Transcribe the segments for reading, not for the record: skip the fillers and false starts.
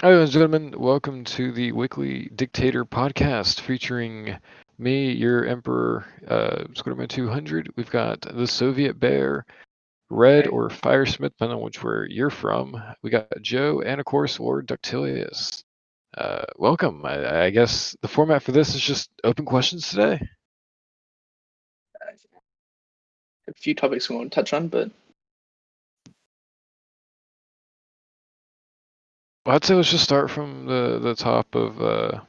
Hi, ladies and gentlemen. Welcome to the weekly Dictator podcast featuring me, your Emperor, Squid 200. We've got the Soviet Bear, Red Hey. or Firesmith, depending on which where you're from. We got Joe, and of course, LordDucktilious. Welcome. I guess the format for this is just open questions today. A few topics we want to touch on, but I'd say let's just start from the top of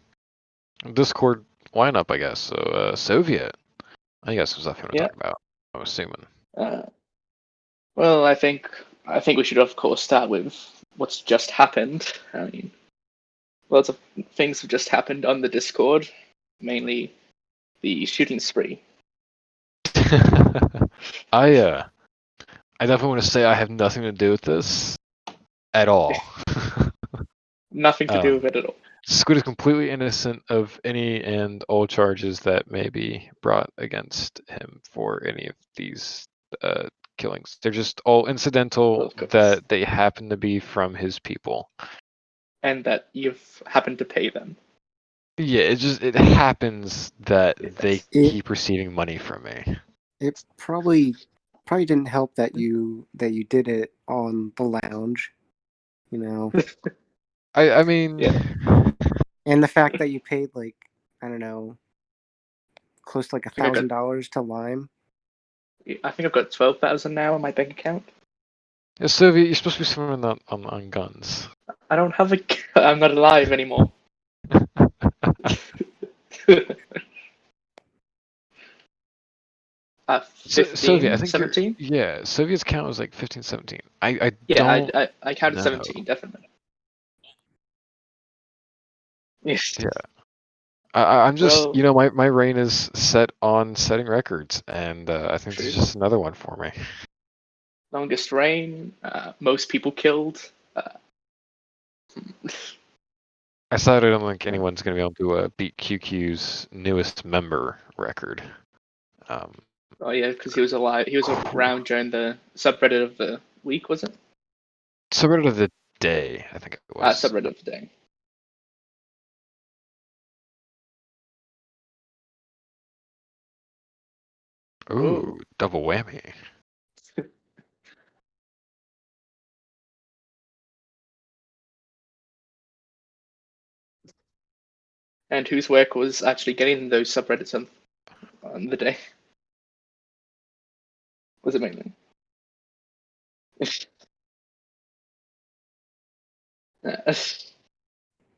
Discord lineup, I guess. So, Soviet. I guess is stuff you want to yeah. talk about, I'm assuming. Uh, well, I think we should of course start with what's just happened. I mean, lots of things have just happened on the Discord, mainly the shooting spree. I definitely want to say I have nothing to do with this at all. Nothing to do with it at all. Squid is completely innocent of any and all charges that may be brought against him for any of these killings. They're just all incidental Of course. that they happen to be from his people. And that you've happened to pay them. Yeah, it happens that they Yes. keep receiving money from me. It probably didn't help that you did it on the lounge, you know, I mean, Yeah. and the fact that you paid like I don't know, close to like think I got- $1,000 to Lime. I think I've got 12,000 now in my bank account. yeah, Soviet, you're supposed to be spending that on guns. I don't have a. I'm not alive anymore. Soviet, I 15, think 17? yeah, Soviet's count was like 15, 17. I Yeah, don't I counted know. 17, definitely. Yes. Yeah. I'm just, Well, my reign is set on setting records, and I think this is true. just another one for me. Longest reign, most people killed. I decided I don't think anyone's going to be able to beat QQ's newest member record. Oh yeah, because he was alive. He was around during the subreddit of the week, was it? Subreddit of the day, I think it was. Subreddit of the day. Ooh, double whammy. And whose work was actually getting those subreddits on the day? Was it mainly?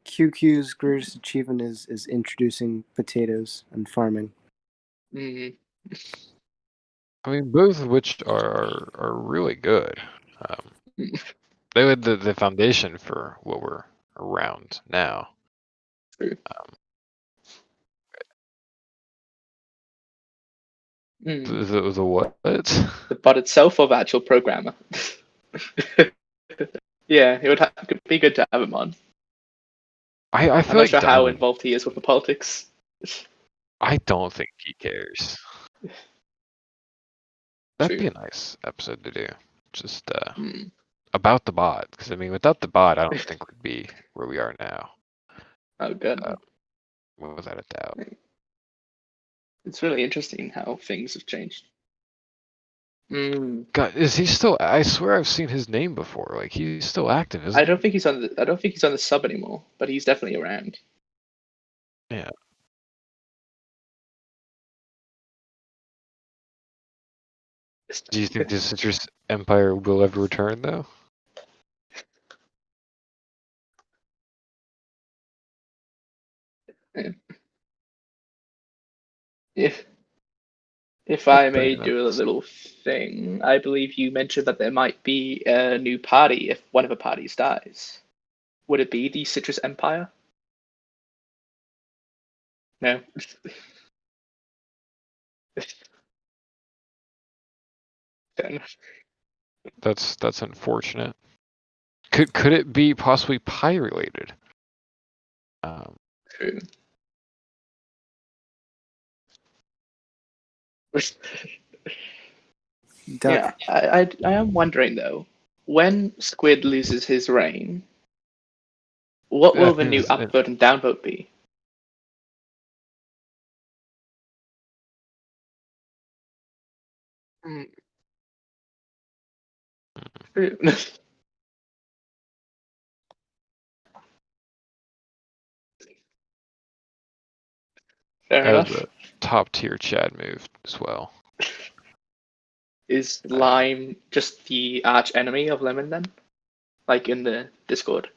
QQ's greatest achievement is introducing potatoes and farming. Mm. I mean, both of which are really good. They laid the foundation for what we're around now. True. The what? The bot itself or the actual programmer? Yeah, it would be good to have him on. I I'm feel not like sure how Diamond. involved he is with the politics. I don't think he cares. That'd True. be a nice episode to do. Just Mm. about the bot, because I mean, without the bot, I don't think we'd be where we are now. Oh, good. Without a doubt. It's really interesting how things have changed. God, is he still? I swear I've seen his name before. Like he's still active, isn't I don't think he's on the sub anymore, but he's definitely around. he? Yeah. Do you think the Citrus Empire will ever return, though? If I Pretty may do a nice. little thing, I believe you mentioned that there might be a new party if one of the parties dies. Would it be the Citrus Empire? No. Fair enough. That's unfortunate. Could it be possibly pie related? True. Yeah, Duck. I am wondering though, when Squid loses his reign, What will I the mean, new upvote and downvote be? Fair that was enough. a top tier Chad move as well. Is Lime just the arch enemy of Lemon then? Like in the Discord?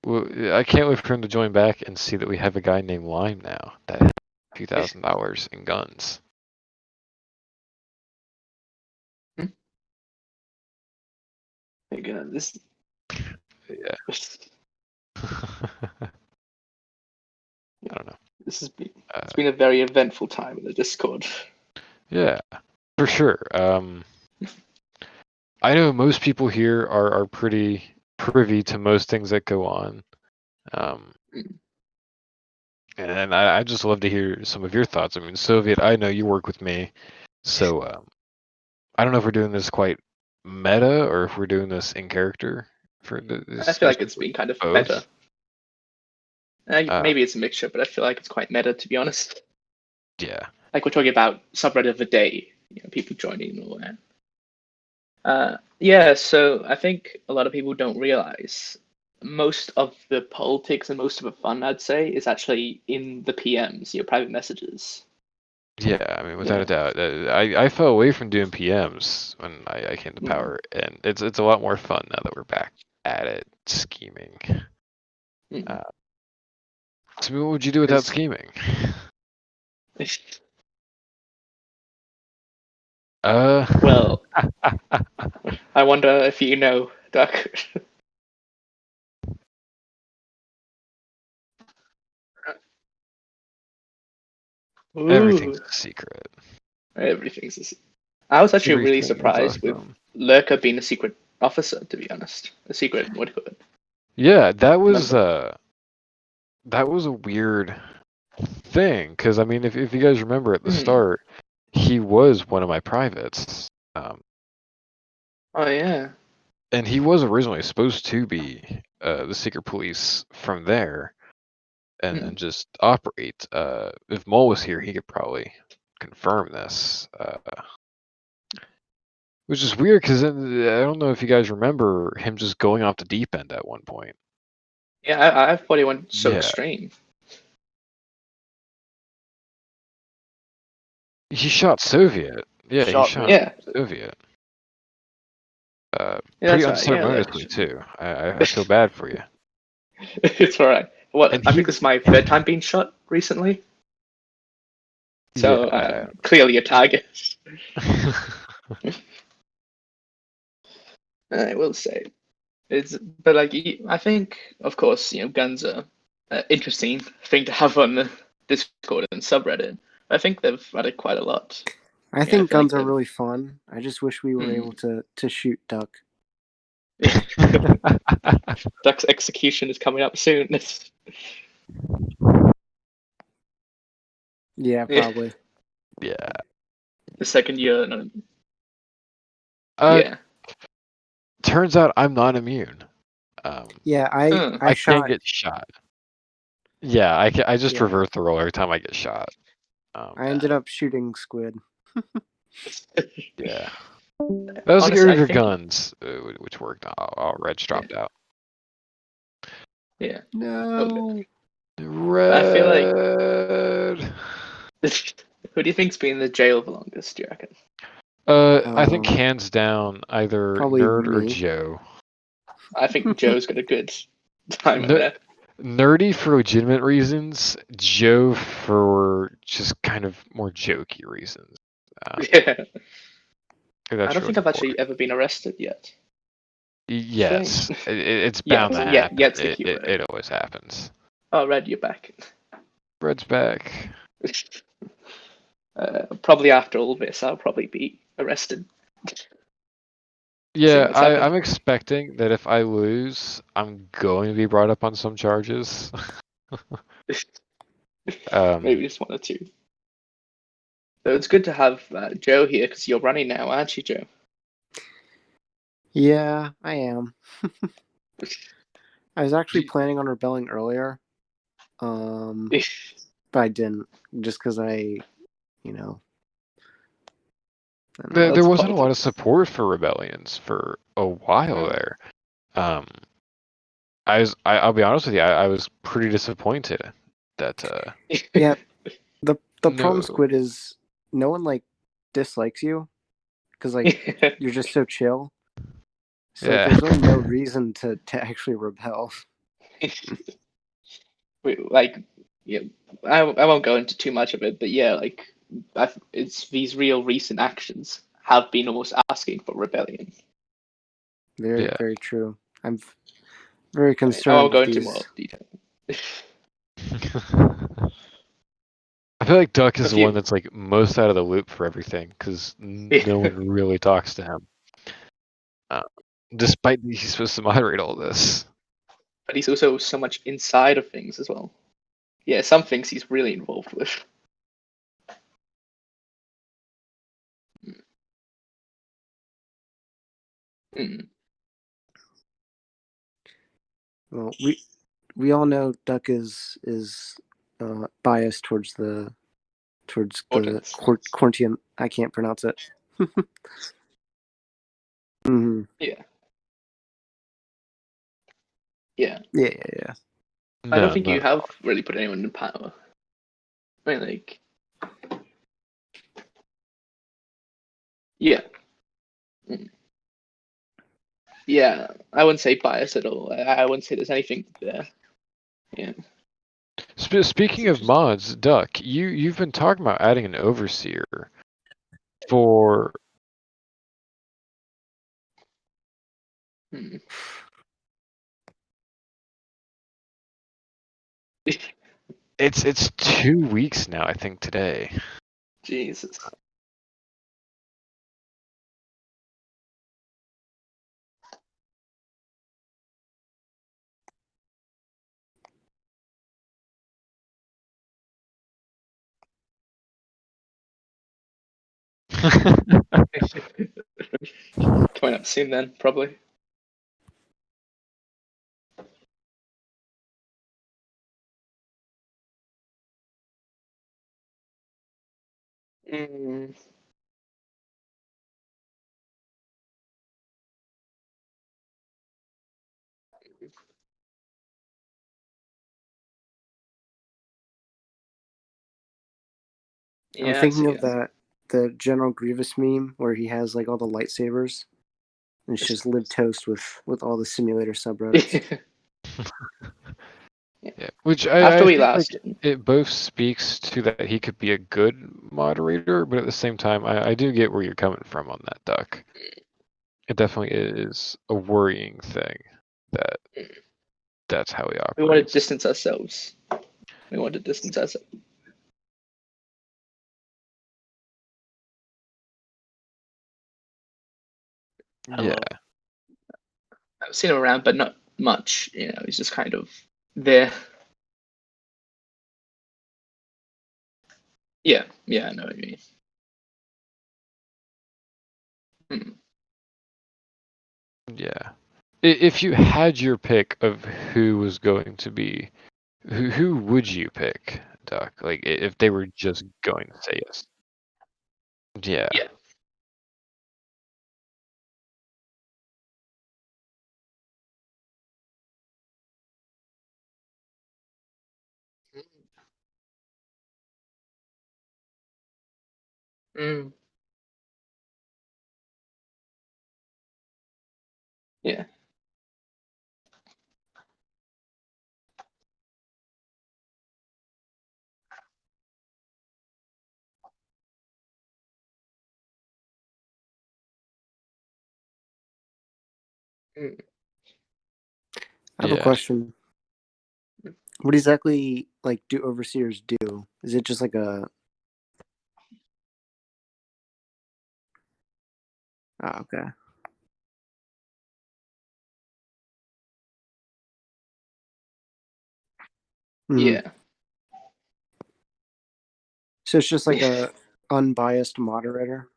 Well, I can't wait for him to join back and see that we have a guy named Lime now that has $2,000 in guns. Again, this. Yeah. I don't know. It's been a very eventful time in the Discord. Yeah, for sure. I know most people here are pretty privy to most things that go on. And I just love to hear some of your thoughts. I mean, Soviet, I know you work with me, so I don't know if we're doing this quite meta or if we're doing this in character for the I feel like discussion. it's been kind of Both. meta. Maybe it's a mixture, but I feel like it's quite meta, to be honest. Yeah. Like we're talking about subreddit of the day, people joining and all that. Yeah, so I think a lot of people don't realize most of the politics and most of the fun, I'd say, is actually in the PMs, your private messages. Yeah, I mean, without a doubt. I fell away from doing PMs when I came to Mm. power, and it's a lot more fun now that we're back at it, scheming. So what would you do without scheming? Well, I wonder if you know, Duck. Everything's a secret. Everything's a secret. I was actually really Everything is surprised with awesome. Lurker being a secret officer, to be honest. A secret, what do you call it? Yeah, that was Member. a weird thing, because I mean, if you guys remember at the start, he was one of my privates. Oh yeah. And he was originally supposed to be the secret police from there and just operate. If Mole was here, he could probably confirm this. Which is weird because I don't know if you guys remember him just going off the deep end at one point. Yeah, I thought he went so Yeah. extreme. He shot Soviet. Yeah, he shot Yeah. Soviet. Yeah, Pretty that's right. Yeah, unceremoniously too. I feel bad for you. it's alright. What? And I think this is my third time being shot recently. So yeah, clearly a target. I will say. But like I think, of course, guns are an interesting thing to have on the Discord and subreddit. I think they've added quite a lot. I think guns are really fun. I just wish we were able to shoot Duck. Duck's execution is coming up soon. Yeah, probably. Yeah. The second year. Yeah. Turns out I'm not immune. Yeah, I can't get shot. Yeah, I just revert the roll every time I get shot. I ended up shooting Squid. Yeah. That was to get rid of your guns, which worked. Red's dropped out. Yeah. No. Okay. Red. I feel like. Who do you think's been in the jail the longest? Do you reckon? I think hands down either Nerd or Joe. I think Joe's got a good time in there. Nerdy for legitimate reasons, Joe for just kind of more jokey reasons. Yeah. I don't really think I've actually ever been arrested yet. Yes, it's bound to happen. It always happens. Oh, Red, you're back. Red's back. Probably after all this, I'll probably be arrested. Yeah, I'm expecting that if I lose, I'm going to be brought up on some charges. Maybe just one or two. So it's good to have Joe here because you're running now, aren't you, Joe? Yeah, I am. I was actually planning on rebelling earlier, but I didn't, just because I don't know. There wasn't a lot of support for rebellions for a while there. I'll be honest with you, I was pretty disappointed that Yeah, the problem, no. Squid, is no one like dislikes you because like you're just so chill. So like, Yeah. there's really no reason to actually rebel. Like, yeah, I won't go into too much of it, but yeah, like it's these real recent actions have been almost asking for rebellion. Very, Yeah. very true. I'm very I concerned won't go with into these. more detail. I feel like Duck is If the one you, that's like most out of the loop for everything because no one really talks to him. Despite that he's supposed to moderate all this. but he's also so much inside of things as well. Yeah, some things he's really involved with. Mm. Well, we all know Duck is biased towards the Audience. Cortian. I can't pronounce it. Mm-hmm. Yeah. Yeah. Yeah. I don't No, think you not at have all. really put anyone in power. I mean, like, yeah. Mm. Yeah, I wouldn't say bias at all. I wouldn't say there's anything there. Yeah. Speaking of mods, Duck, you've been talking about adding an overseer for. Hmm. It's 2 weeks now, I think today. Jesus. Coming up soon then, probably. Mm. I'm Yeah, I thinking see of it. the General Grievous meme where he has like all the lightsabers, and it's just live toast with all the simulator subreddits. Yeah, which After I we think last, like it both speaks to that he could be a good moderator, but at the same time, I do get where you're coming from on that, Duck. It definitely is a worrying thing that that's how he we want to operates. distance ourselves. We want to distance ourselves. Yeah. Hello. I've seen him around, but not much. You know, he's just kind of there. Yeah, I know what you mean. Hmm. Yeah. If you had your pick of who was going to be, who would you pick, Duck? Like if they were just going to say yes. Yeah. Yeah. Mm. Yeah. Mm. I have a Yeah. question. What exactly like do overseers do? Is it just like a? Oh, okay. Mm-hmm. Yeah. So it's just like Yeah. a unbiased moderator.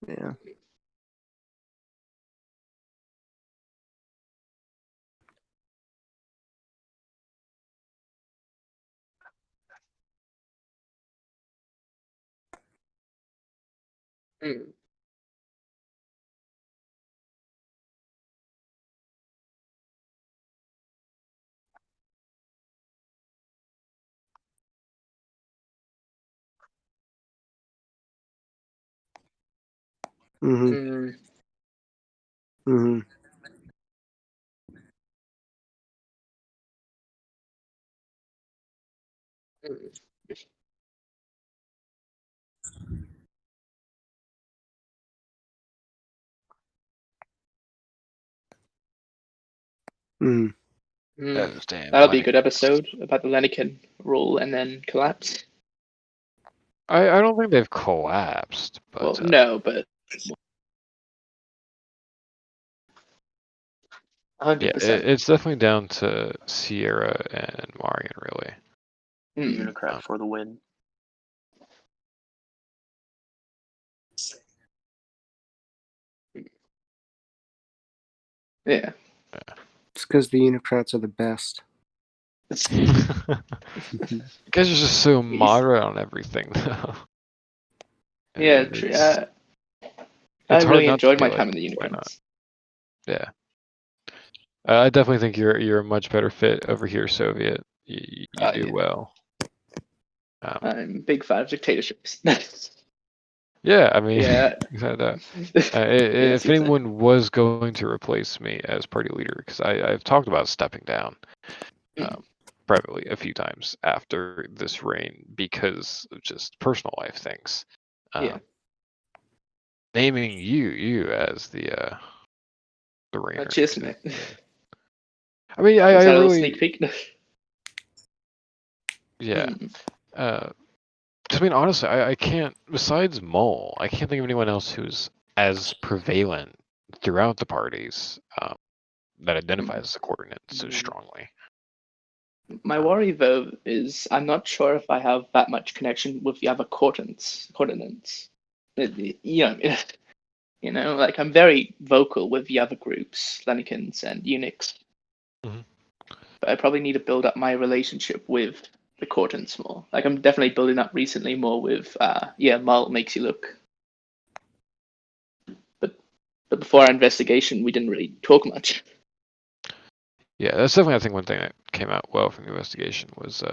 Yeah. Mm. Mm-hmm. Mm. Mm-hmm. Mm. Mm-hmm. Mm. Those damn That'll be a good Lenniken. episode about the Lenniken rule and then collapse. I don't think they've collapsed, Well, but no, but yeah, 100%. it's definitely down to Sierra and Marion, really. Mm. Unicrat for the win. Yeah. It's because the Unicrats are the best. You guys are just so He's- moderate on everything, though. Yeah, It's I hard really not to enjoyed be my like, time in the why not? Unicrats. Yeah. I definitely think you're a much better fit over here, Soviet. You do Yeah. well. I'm a big fan of dictatorships. Yeah, I mean, Yeah. that. Yeah, If seems like- anyone was going to replace me as party leader, because I've talked about stepping down privately a few times after this reign because of just personal life things. Yeah. Naming you as the reigner. Cheers, too. mate. I mean, Was I that a little really, sneak peek? yeah. Mm. 'Cause I mean, honestly, I can't, besides Mole, I can't think of anyone else who's as prevalent throughout the parties that identifies as a coordinate so strongly. My worry, though, is I'm not sure if I have that much connection with the other coordinates. You know, like I'm very vocal with the other groups, Lennikins and Unix. Mhm. But I probably need to build up my relationship with the coordinates more. Like I'm definitely building up recently more with, Mull makes you look. But before our investigation, we didn't really talk much. Yeah, that's definitely, I think, one thing that came out well from the investigation was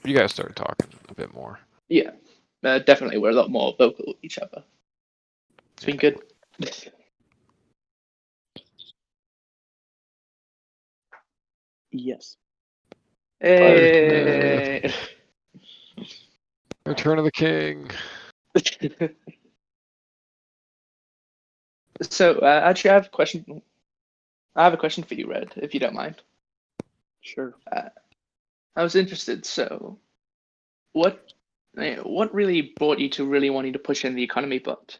you guys started talking a bit more. Yeah, definitely we're a lot more vocal with each other. It's been good. Yes. Hey. Return of the King. So actually, I have a question. I have a question for you, Red, if you don't mind. Sure. I was interested. So, what really brought you to really wanting to push in the economy bot?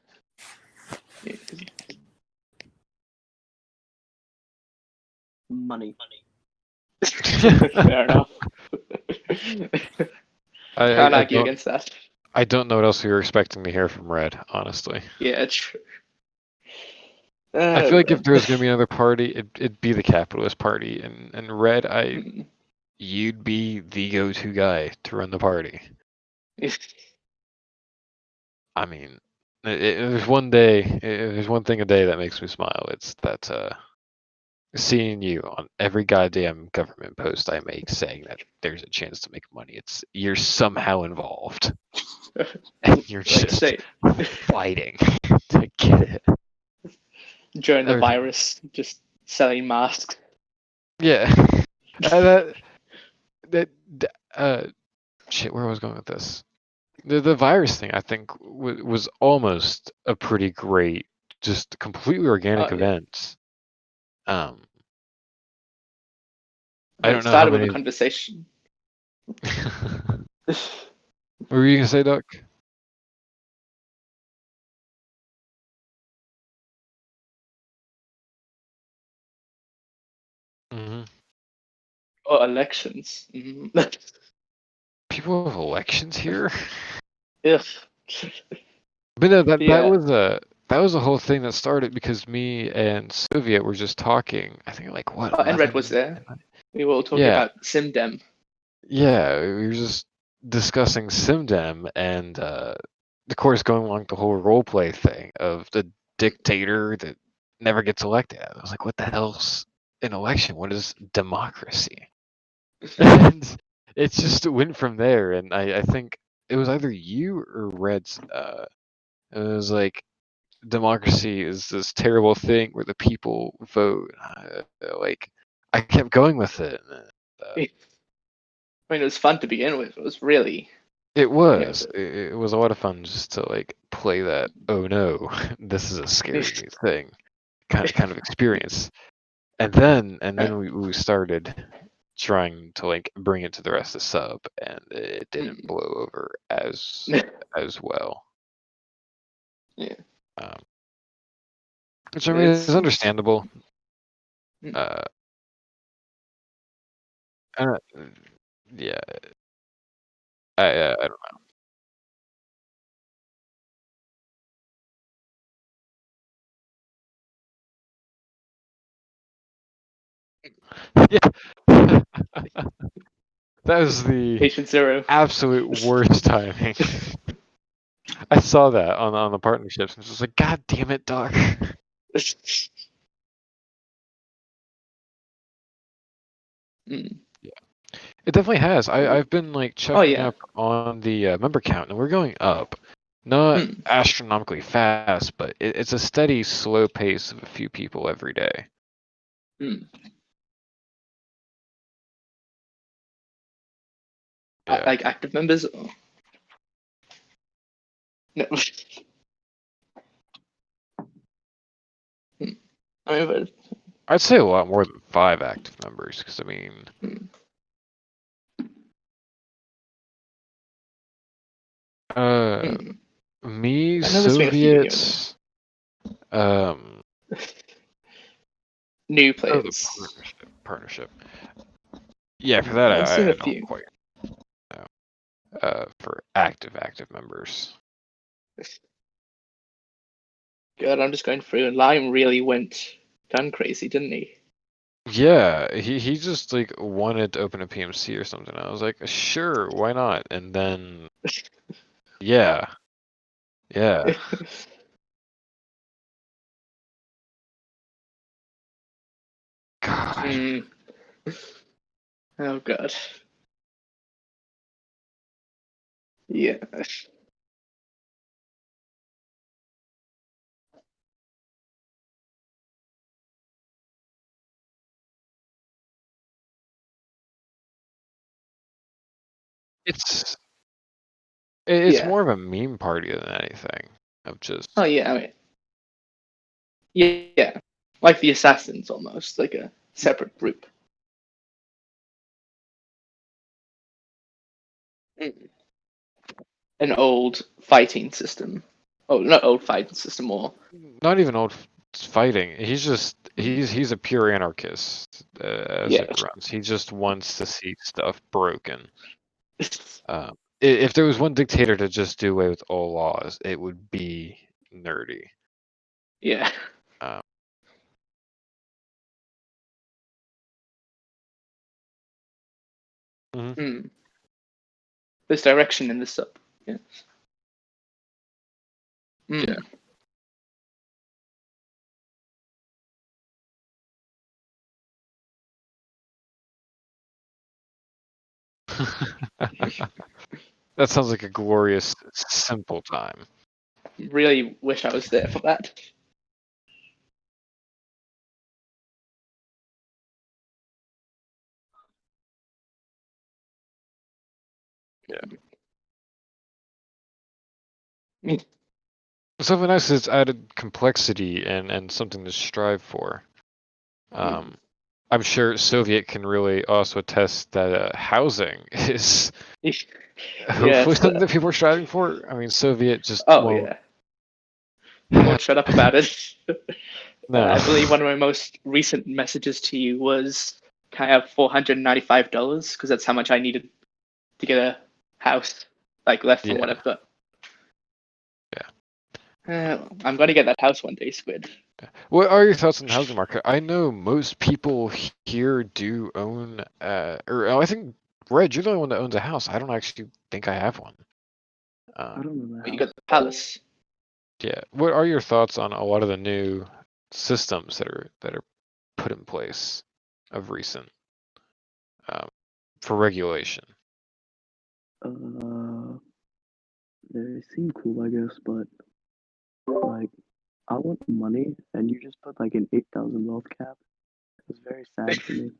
Yeah, Money. fair enough. Can't argue against that. I don't know what else we were expecting to hear from Red, honestly. Yeah, true. I feel like if Red. there was going to be another party, it'd be the Capitalist Party, and Red, you'd be the go-to guy to run the party. I mean, there's one thing a day that makes me smile. It's that seeing you on every goddamn government post I make saying that there's a chance to make money. You're somehow involved, and you're Like just say fighting to get it. during the Everything. virus, just selling masks. Yeah. Shit, where I was going with this? The virus thing, I think, was almost a pretty great, just completely organic Oh, yeah. event. I But don't it know how started with a many. conversation. What were you gonna say, Duck? Mm-hmm. Or elections. People have elections here. Ugh. But no, that Yeah. was a that was the whole thing that started because me and Soviet were just talking. I think like what, Oh, and Red 11? was there. We were all talking Yeah, about SimDem. yeah. We were just discussing SimDem and of course going along the whole roleplay thing of the dictator that never gets elected. I was like, what the hell's an election? What is democracy? And it just went from there. And I think it was either you or Red's. It was like democracy is this terrible thing where the people vote. Like I kept going with it. I mean, it was fun to begin with. It was really, It you know, was. It was a lot of fun just to like play that. Oh no, this is a scary thing kind of experience. And then we started trying to like bring it to the rest of the sub, and it didn't blow over as well. Yeah. Which I mean is It's understandable. Mm. Uh, I don't, yeah, I don't know. Yeah, that was the patient zero. absolute worst timing. I saw that on the partnerships and was just like, God damn it, Doc. Mm. Yeah, it definitely has. I've been like Oh checking yeah. up on the member count, and we're going up. Not Mm. astronomically fast, but it's a steady, slow pace of a few people every day. Mm. Yeah, Like active members. Oh. No. Mm. I mean, I'd say a lot more than 5 active members, because I mean, mm. Mm. me, I know there's been a few here and Soviets, um, new oh, the players. partnership. Yeah, for that I've seen a I don't few. quite know. For active members. God, I'm just going through, and Lime really went gun crazy, didn't he? Yeah, he just like wanted to open a PMC or something. I was like, sure, why not? And then, yeah, yeah. God, Mm. Oh god. Yeah. it's Yeah. more of a meme party than anything. Of just Oh yeah. I mean, yeah. Like the assassins, almost like a separate group. Mm. An old fighting system. Oh, not old fighting system, or not even old fighting. He's just he's a pure anarchist as yeah. it runs. He just wants to see stuff broken. If there was one dictator to just do away with all laws, it would be Nerdy. Yeah. Um, mhm. Mm. There's direction in this sub. Yeah. Mm. Yeah. That sounds like a glorious, simple time. Really wish I was there for that. Mm. Something nice is it's added complexity and something to strive for. I'm sure Soviet can really also attest that housing is Yeah. hopefully something that people are striving for. I mean, Soviet just Oh won't. yeah. Won't shut up about it. No. I believe one of my most recent messages to you was, "Can I have $495? Because that's how much I needed to get a house, like left from Yeah. what I've got." Yeah. I'm going to get that house one day, Squid. What are your thoughts on the housing market? I know most people here do own, or I think, Red, you're the only one that owns a house. I don't actually think I have one. I don't know You the got house. the palace. Yeah. What are your thoughts on a lot of the new systems that are put in place of recent for regulation? They seem cool, I guess, but like, I want money, and you just put like an 8,000 wealth cap. It's very sad for me.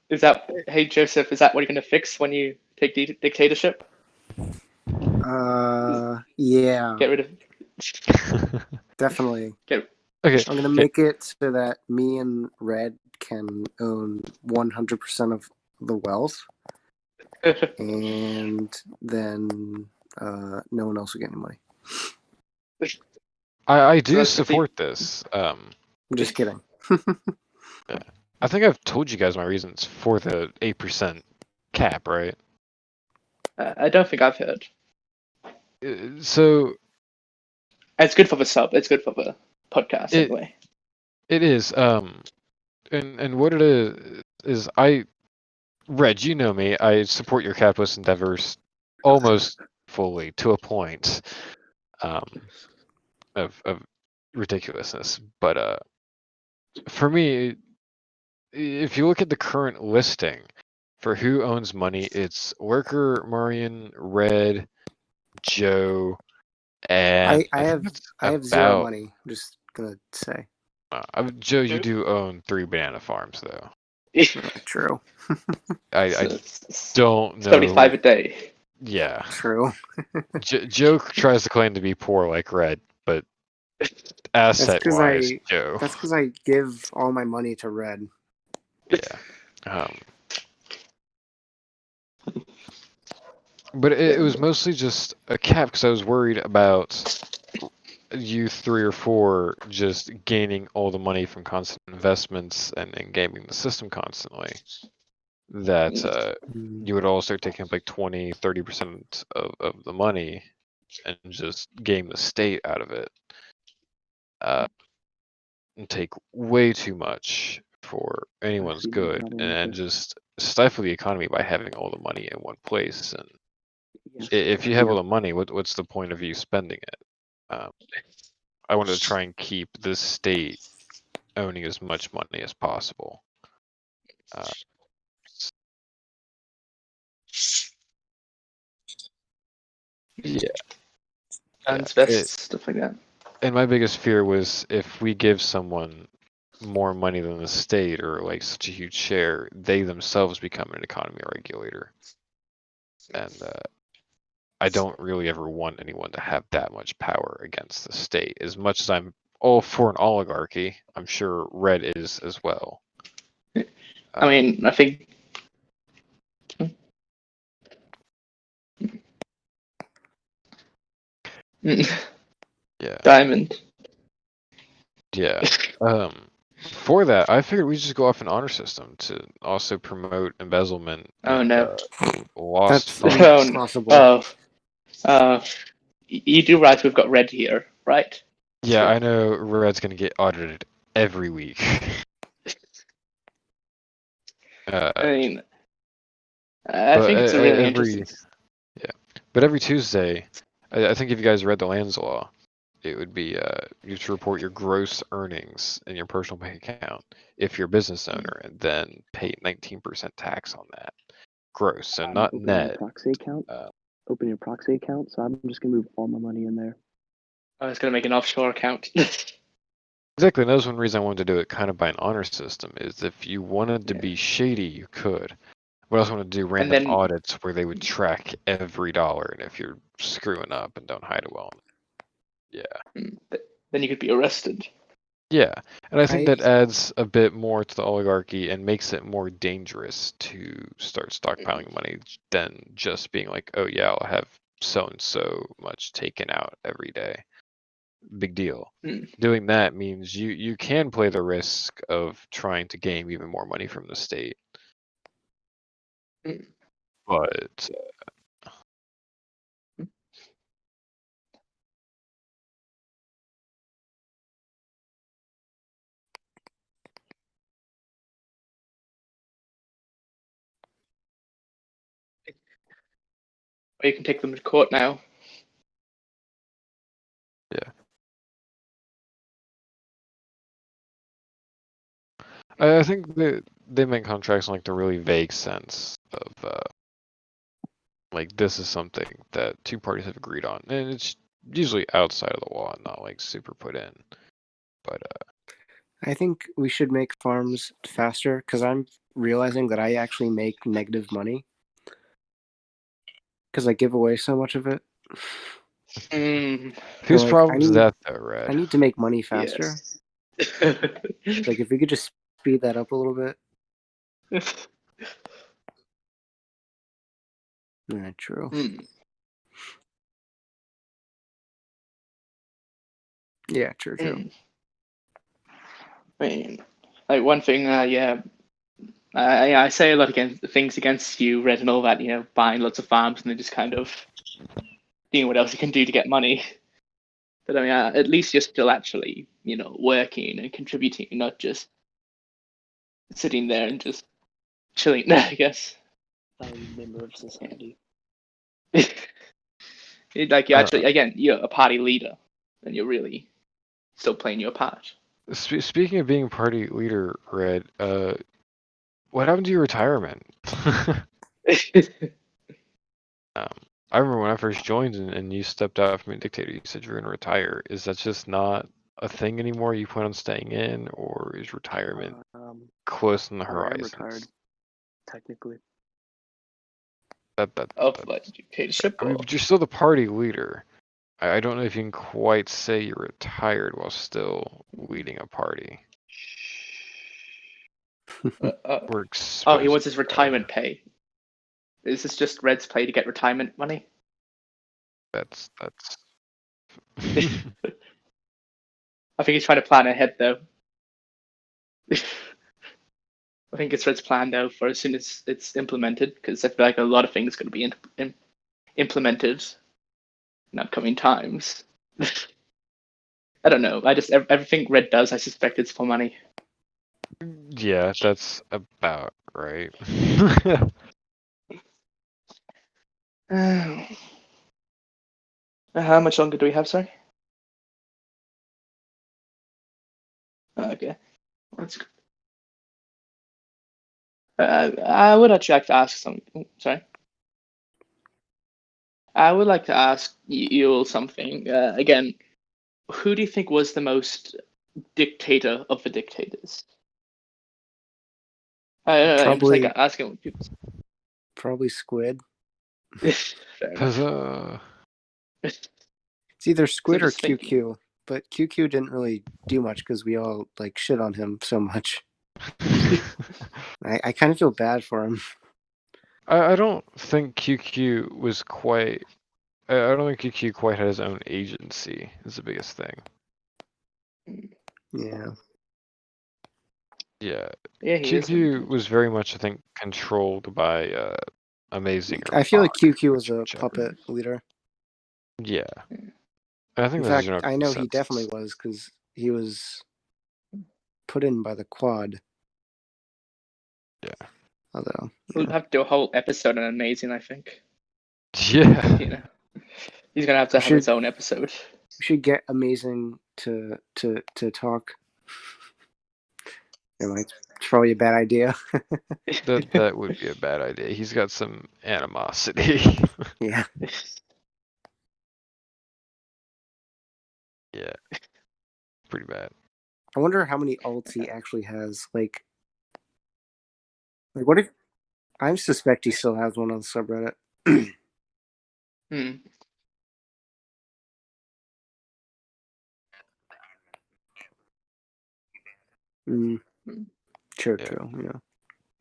Is that, hey Joseph, is that what you're going to fix when you take dictatorship? Yeah, Get rid of. definitely. Get. Okay. I'm gonna make it so that me and Red can own 100% of the wealth, and then no one else will get any money. I So do that's the support this. I'm just kidding. I think I've told you guys my reasons for the 8% cap, right? I don't think I've heard. So It's good for the sub. It's good for the podcast it anyway. it is. And what it is Reg, you know me. I support your capitalist endeavors almost fully to a point of ridiculousness. But for me, if you look at the current listing for who owns money, it's Lurker, Marian, Red, Joe, and I I think have that's I have zero about money. I'm just gonna say. Joe. You do own 3 banana farms, though. True. I So don't know. 75 a day. Yeah. True. Joe tries to claim to be poor like Red, but That's asset because wise, Joe. I give all my money to Red. Yeah. But it was mostly just a cap because I was worried about you 3 or 4 just gaining all the money from constant investments and gaming the system constantly. That you would all start taking up like 20-30% of the money and just game the state out of it. And take way too much for anyone's see no good problem with and it. just stifle the economy by having all the money in one place. And Yes. if you have all the money, what's the point of you spending it? I wanted to try and keep this state owning as much money as possible. Yeah. Guns, Yeah. vests, stuff like that. And my biggest fear was if we give someone more money than the state or like such a huge share, they themselves become an economy regulator. And I don't really ever want anyone to have that much power against the state. As much as I'm all for an oligarchy, I'm sure Red is as well. I mean, I think. Yeah. Diamond. Yeah. For that, I figured we just go off an honor system to also promote embezzlement Oh and no. lost That's funds. impossible. You do realize we've got Red here, right? Yeah, I know Red's gonna get audited every week. I mean, I But think it's a really interesting. but every Tuesday, I think if you guys read the lands law, it would be you have to report your gross earnings in your personal bank account if you're a business owner, and then pay 19% tax on that gross, so not Opening a net. proxy account. Opening a proxy account, so I'm just gonna move all my money in there. I was going to make an offshore account. Exactly, and that was one reason I wanted to do it kind of by an honor system, is if you wanted to Yeah. be shady, you could. But I also want to do random then- audits where they would track every dollar, and if you're screwing up and don't hide it well. Yeah. Then you could be arrested. Yeah, and I think I- that adds a bit more to the oligarchy and makes it more dangerous to start stockpiling money than just being like, oh yeah, I'll have so and so much taken out every day. Big deal. Doing that means you can play the risk of trying to gain even more money from the state. But Or you can take them to court now. I think they make contracts in like the really vague sense of like this is something that two parties have agreed on, and it's usually outside of the law and not like super put in. But I think we should make farms faster because I'm realizing that I actually make negative money because I give away so much of it. Mm, whose like, problem is that though, Red? I need to make money faster. yes. Like if we could just speed that up a little bit. Yeah, true. Mm. Yeah, true. I mean, like one thing, yeah, I say a lot against things against you, Red, and all that. You know, buying lots of farms and then just kind of seeing what else you can do to get money. But I mean, at least you're still actually, you know, working and contributing, not just sitting there and just chilling. I guess. Valued member of society. Like you actually, again, you're a party leader, and you're really still playing your part. Speaking of being party leader, Red, what happened to your retirement? I remember when I first joined and you stepped out from Dictator, you said you were going to retire. Is that just not a thing anymore? You plan on staying in, or is retirement close on the I am horizon? retired, technically. Of like dictatorship. I mean, but you're still the party leader. I don't know if you can quite say you're retired while still leading a party. Oh, he wants his retirement pay. Is this just Red's play to get retirement money? That's. I think he's trying to plan ahead, though. I think it's Red's plan, though, for as soon as it's implemented, because I feel like a lot of things are going to be implemented in upcoming times. I don't know. Everything Red does, I suspect it's for money. Yeah, that's about right. How much longer do we have, sorry? Okay. That's good. I would actually like to ask something. Sorry. I would like to ask you something. Again, who do you think was the most dictator of the dictators? I'm just like asking people. Probably Squid. Fair enough. It's either Squid or just thinking. QQ, but QQ didn't really do much because we all like shit on him so much. I kind of feel bad for him. I don't think QQ was quite. I don't think QQ quite had his own agency. Is the biggest thing. Yeah. Yeah. Yeah, he QQ was very much, I think, controlled by Amazing. I feel like QQ was a puppet leader. Yeah. I think In fact, I know he definitely was because he was put in by the Quad. Yeah. Although we'll have to do a whole episode on Amazing, I think. Yeah. You know, he's gonna have to have his own episode. We should get Amazing to talk. It's probably a bad idea. that would be a bad idea. He's got some animosity. Yeah. Yeah. Pretty bad. I wonder how many alts he actually has. Like what if? I suspect he still has one on the subreddit. True. Yeah.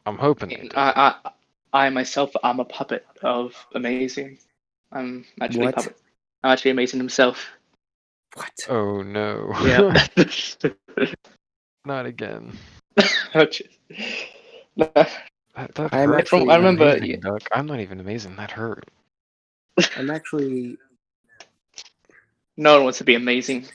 I'm hoping. I myself, I'm a puppet of Amazing. I'm actually What? puppet. I'm actually Amazing himself. What? Oh no. Yeah. Not again. That I'm hurt. actually. I remember. Amazing, Duck. I'm not even amazing. That hurt. I'm actually. No one wants to be amazing.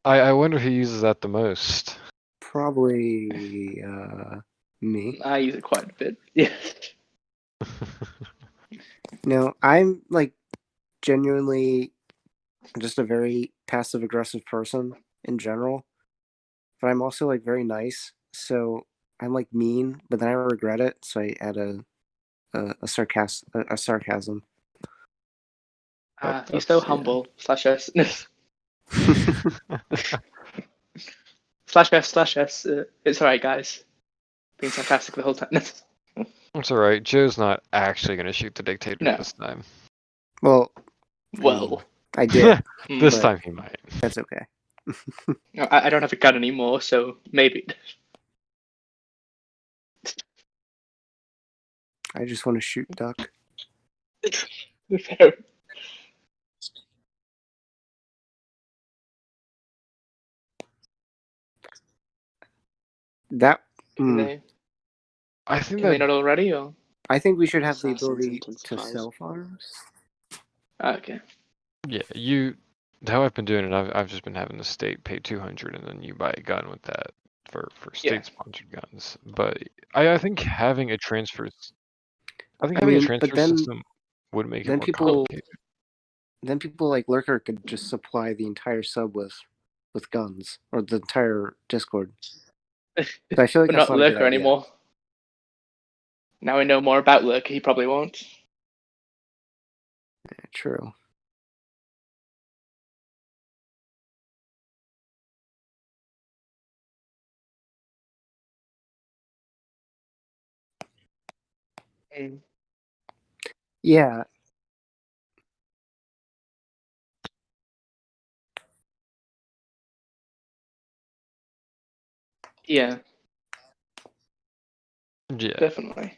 I wonder who uses that the most. Probably me. I use it quite a bit. Yeah. No, I'm like genuinely just a very passive aggressive person in general, but I'm also like very nice. So I'm like mean, but then I regret it, so I add a sarcasm. He's so That's yeah. humble. /s. /s. It's alright, guys. Being sarcastic the whole time. It's alright. Joe's not actually gonna shoot the dictator No. this time. Well, Well, I did. This but time he might. That's okay. I don't have a gun anymore, so maybe. I just want to shoot duck. Fair. That Can they, I think can they that not already? Or I think we should have the Assassins ability to intensifies. sell farms. okay. yeah, how I've been doing it, I've just been having the state pay 200 and then you buy a gun with that for Yeah. state sponsored guns. But I think having a transfer I having a mean, transfer but then system would make it then more people complicated. like Lurker could just supply the entire sub with guns, or the entire Discord. So I feel like But that's not not a good Lurker idea. anymore. Now we know more about Lurker, he probably won't. Yeah, true. Yeah, Yeah, Yeah, definitely.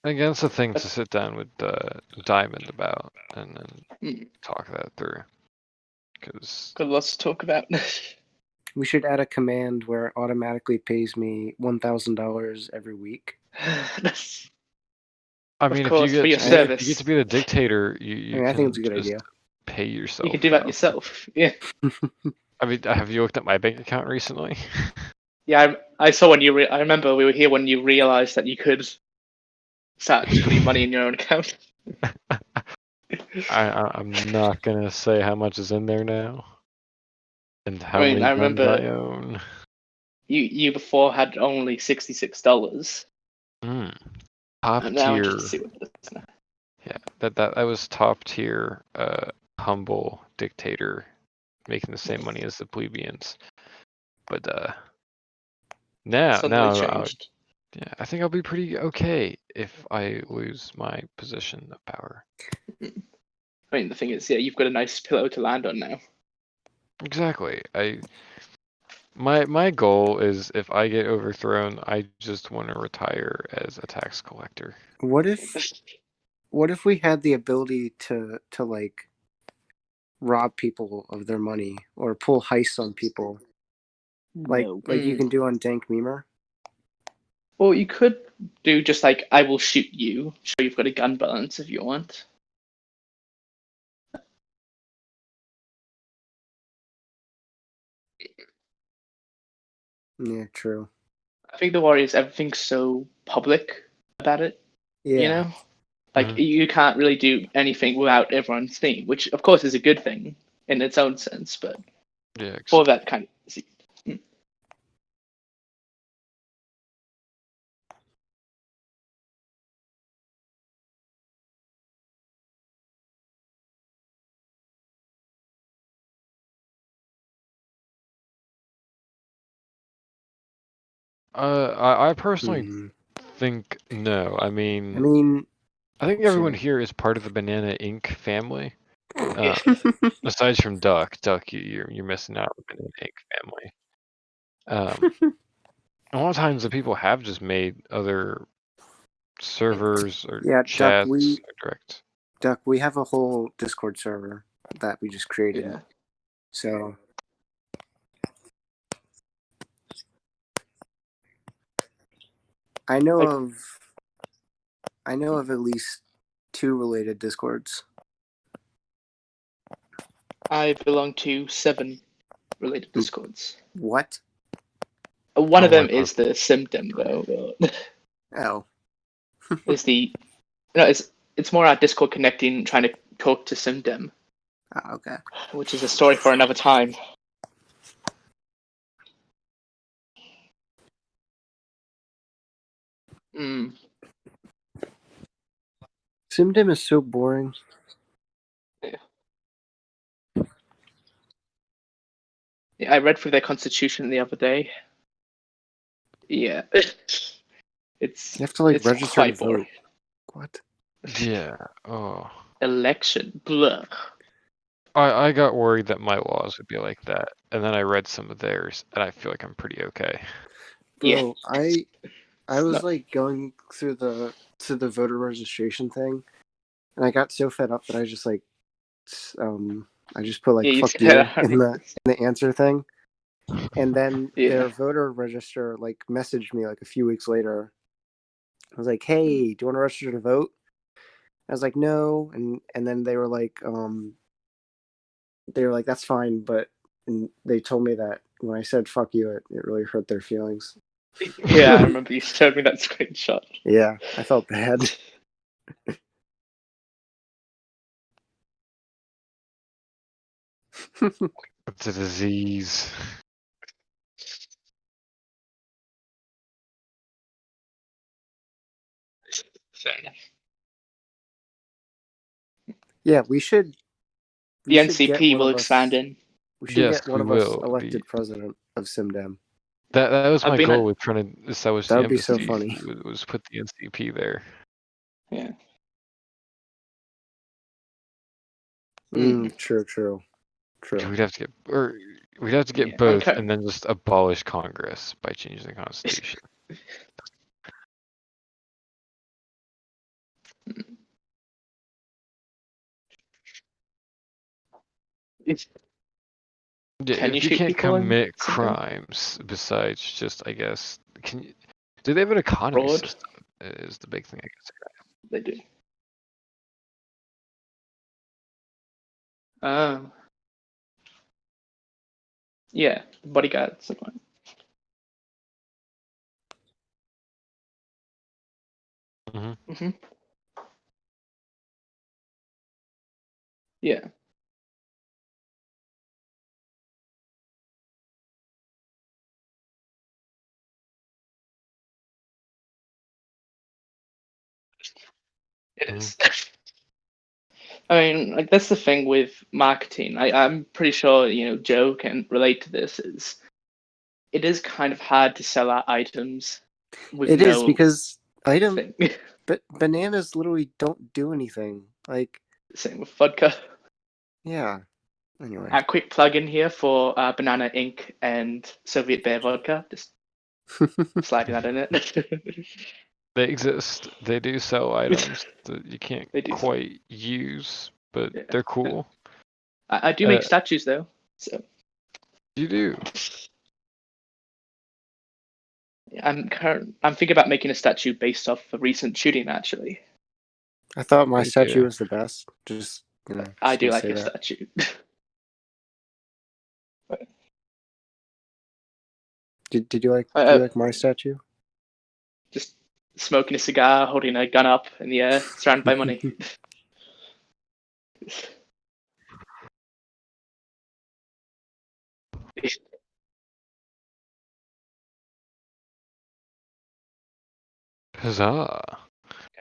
again, it's a thing to sit down with Diamond about and then Mm. talk that through. Because Got lots to talk about. we should add a command where it automatically pays me $1,000 every week. I mean, Of course, for your if service. you get to be the dictator, you I think can it's a good just idea. pay yourself. You can do that now. yourself. Yeah. I mean, have you looked at my bank account recently? Yeah, I saw when you. I remember we were here when you realized that you could start just putting money in your own account. I'm not gonna say how much is in there now, and how I mean, many I guns remember I own. you before had only $66. Top And now I tier. can see what it is now. Yeah, that was top tier. Humble dictator, making the same money as the plebeians. But now Suddenly now changed. yeah, I think I'll be pretty okay if I lose my position of power. I mean, the thing is, yeah, you've got a nice pillow to land on now. Exactly. My goal is if I get overthrown, I just want to retire as a tax collector. What if we had the ability to like rob people of their money or pull heists on people, like No. you can do on Dank Memer? Well, you could do just like I will shoot you, show you've got a gun balance if you want. Yeah, true. I think the worry is everything's so public about it. Yeah. You know, like Mhm. you can't really do anything without everyone's seeing, which of course is a good thing in its own sense, but Yeah, for that kind of. I personally Mhm. think no. I I mean, mean, I think everyone sure. here is part of the Banana Inc. family. Aside from Duck, you're missing out on the Banana Inc. family. A lot of times the people have just made other servers or Yeah, chats or direct. Duck, we have a whole Discord server that we just created. Yeah. So I know of at least 2 related Discords. I belong to 7 related Discords. What? One of Oh, them my is the SimDem though. Oh. Is the it's more our Discord connecting, trying to talk to SimDem, Oh, okay. which is a story for another time. Mm. SimDem is so boring. Yeah, I read through their constitution the other day. Yeah, it's You have to like it's register to quite vote. boring. What? Yeah. Oh. Election, blah. I got worried that my laws would be like that, and then I read some of theirs, and I feel like I'm pretty okay. Bro, Yeah. I was No. like going through the voter registration thing, and I got so fed up that I just like I just put like Yeah, you fuck said you that. in the answer thing. And then Yeah. their voter register like messaged me like a few weeks later. I was like, "Hey, do you want to register to vote?" I was like, "No," and then they were like, "That's fine," but and they told me that when I said "fuck you," it really hurt their feelings. Yeah, I remember you showed me that screenshot. Yeah, I felt bad. It's a disease. Fair enough. Yeah, we should The get NCP one will of us. expand in. We should Yes, get one we of us will. elected president of SimDem. That was I've my been goal at- with trying to establish That the would be so embassy. funny. Was put the NCP there. Yeah. True. We'd have to get Yeah, both, and then just abolish Congress by changing the Constitution. Yeah, Can you if you shoot can't people in commit SimDem? crimes besides just, I guess, do they have an economy Fraud? system? Is the big thing, I guess. They do. Yeah, bodyguards. Mm-hmm. Yeah. It is. I mean, like that's the thing with marketing. I'm pretty sure Joe can relate to this. It is kind of hard to sell our items with It is no because thing. but bananas literally don't do anything. Like, Same with vodka. yeah. Anyway, A quick plug in here for Banana Ink and Sovietbear vodka. Just sliding that in it. They exist. They do sell items that you can't They do. quite use, but Yeah. they're cool. I do make statues though. So You do. I'm thinking about making a statue based off a recent shooting actually. I thought my Good statue idea. was the best. Just I just do gonna like say your that. statue. Did you like my statue? Just smoking a cigar, holding a gun up in the air, surrounded by money. Huzzah!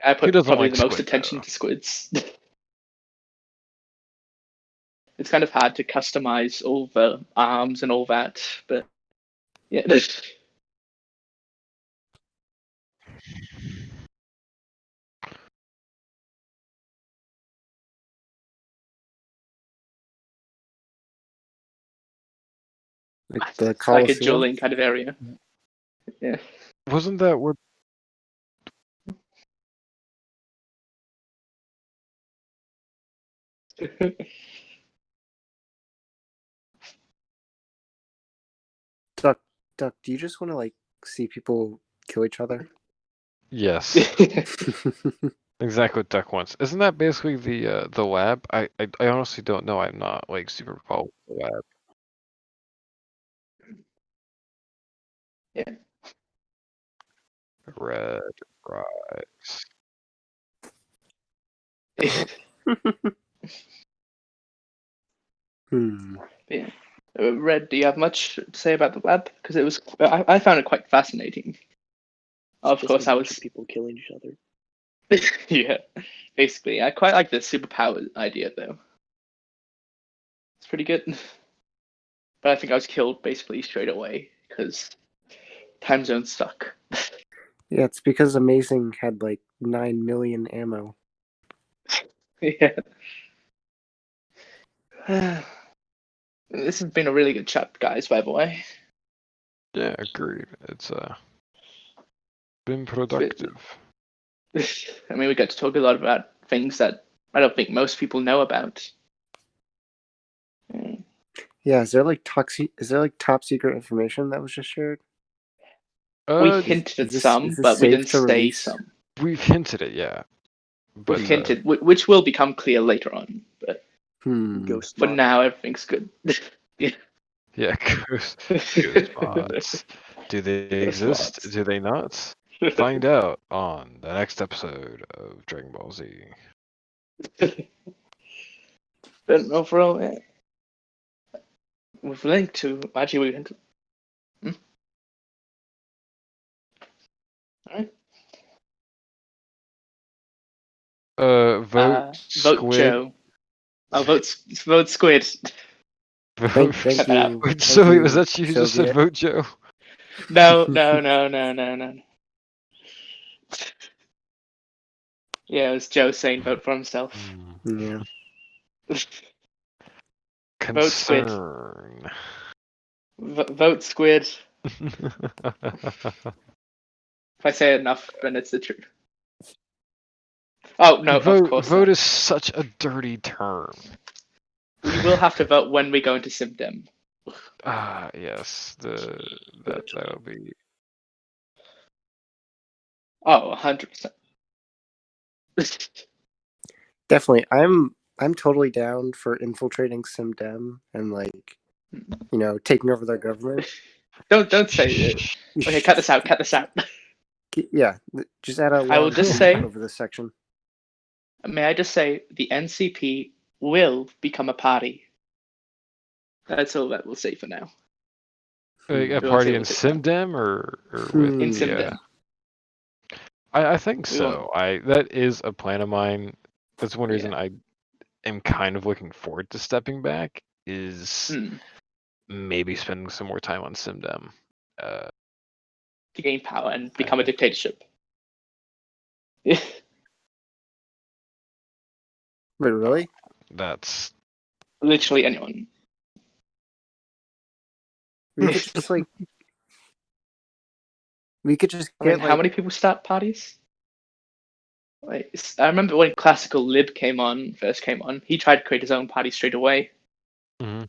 I Who put doesn't probably like the most Squid, attention though? to squids. It's kind of hard to customize all the arms and all that, but yeah. Like the It's like a Colosseum? dueling kind of area. Yeah. Wasn't that where? Duck, do you just want to like see people kill each other? Yes. Exactly what Duck wants. Isn't that basically the lab? I honestly don't know. I'm not like super involved with the lab. Yeah. Red rice. Yeah. Red, do you have much to say about the lab? Because it was, I found it quite fascinating. Of Just course, a I bunch was. of people killing each other. Yeah, basically, I quite like the superpower idea though. It's pretty good. But I think I was killed basically straight away because time zone stuck. Yeah, it's because Amazing had like 9 million ammo. Yeah. This has been a really good chat, guys, by the way. Yeah, agreed. It's been productive. I mean, we got to talk a lot about things that I don't think most people know about. Yeah, is there like top secret information that was just shared? We Uh, hinted at Is some, this but we safe didn't to say release? some. we've hinted it, yeah. We've But hinted, which will become clear later on. But Ghost for bot. now, everything's good. Yeah. yeah, ghost bots. Do they exist? bots. Do they not? Find out on the next episode of Dragon Ball Z. But overall, yeah. We've linked to actually we hinted. All right. Vote Vote Squid. Joe. Oh, vote Squid. Thank Cut that out. you. Wait, Thank so you, was that you who just said Soviet. vote Joe? No. Yeah, it was Joe saying vote for himself. Yeah. Vote Squid. Concern. Vote Squid. If I say it enough, then it's the truth. Oh no, of course Vote not. is such a dirty term. We will have to vote when we go into SimDem. Ah, yes, that'll be. Oh, 100%. Definitely. I'm totally down for infiltrating SimDem and like, taking over their government. Don't say it. Okay, cut this out. Cut this out. Yeah, just add a I will long just tweet say. over this section. May I just say the NCP will become a party. That's all that we'll say for now. A We won't say party in what it is now. SimDem or with In the. SimDem. I think We won't. so. That is a plan of mine. That's one reason Yeah. I am kind of looking forward to stepping back. Is maybe spending some more time on SimDem. To gain power and become a dictatorship. Wait, really? That's Literally anyone. We could just like. We could just I get mean, how many people start parties? Like, I remember when Classical Lib first came on, he tried to create his own party straight away. We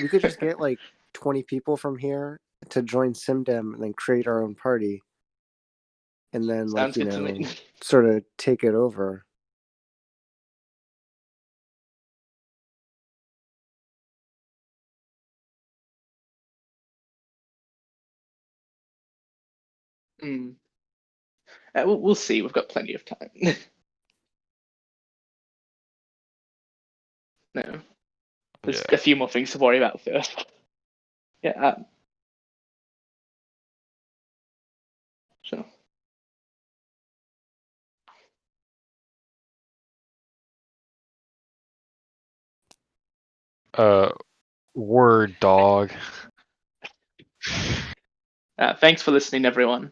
could just get like 20 people from here to join SimDem and then create our own party. And then Sounds good to me. sort of take it over. We'll see. We've got plenty of time. No. There's a few more things to worry about first. Yeah. So. Word dog. Thanks for listening, everyone.